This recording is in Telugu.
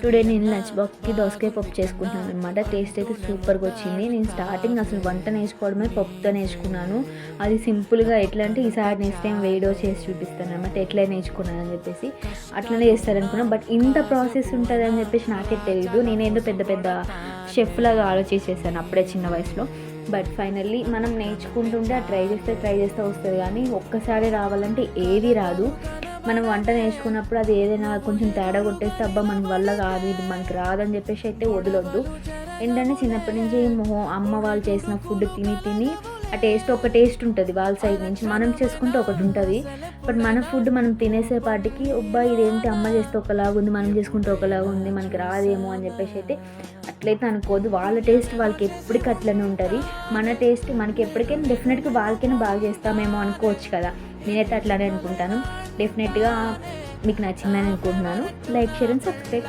టుడే నేను లంచ్ బాక్స్కి దోసకాయ పప్పు చేసుకుంటున్నాను అనమాట. టేస్ట్ అయితే సూపర్గా వచ్చింది. నేను స్టార్టింగ్ అసలు వంట నేర్చుకోవడమే పప్పుతో నేర్చుకున్నాను. అది సింపుల్గా ఎట్లా అంటే ఈసారి నెక్స్ట్ టైం వీడియో చేసి చూపిస్తాను అనమాట ఎట్లా నేర్చుకున్నాను అని చెప్పేసి. అట్లనే చేస్తారనుకున్నాను, బట్ ఇంత ప్రాసెస్ ఉంటుంది అని చెప్పేసి నాకే తెలియదు. నేనేందో పెద్ద పెద్ద షెఫ్ లాగా ఆలోచించేసాను అప్పుడే చిన్న వయసులో. బట్ ఫైనల్లీ మనం నేర్చుకుంటుంటే ట్రై చేస్తే వస్తుంది, కానీ ఒక్కసారి రావాలంటే ఏది రాదు. మనం వంట నేర్చుకున్నప్పుడు అది ఏదైనా కొంచెం తేడా కొట్టేస్తే అబ్బా మన వల్ల కాదు, ఇది మనకి రాదని చెప్పేసి అయితే వదలొద్దు. ఏంటంటే చిన్నప్పటి నుంచి అమ్మ వాళ్ళు చేసిన ఫుడ్ తిని ఆ టేస్ట్ ఒక టేస్ట్ ఉంటుంది వాళ్ళ సైడ్ నుంచి, మనం చేసుకుంటే ఒకటి ఉంటుంది. బట్ మన ఫుడ్ మనం తినేసేపాటికి అబ్బా ఇదేంటి అమ్మ చేస్తే ఒకలాగా ఉంది, మనం చేసుకుంటే ఒకలాగా ఉంది, మనకి రాదేమో అని చెప్పేసి అయితే అట్లయితే అనుకోదు. వాళ్ళ టేస్ట్ వాళ్ళకి ఎప్పటికీ అట్లనే ఉంటుంది. మన టేస్ట్ మనకి ఎప్పటికైనా డెఫినెట్గా వాళ్ళకైనా బాగా చేస్తామేమో అనుకోవచ్చు కదా. నేనైతే అట్లానే అనుకుంటాను. డెఫినెట్గా మీకు నచ్చిందని అనుకుంటున్నాను. Like, share and subscribe.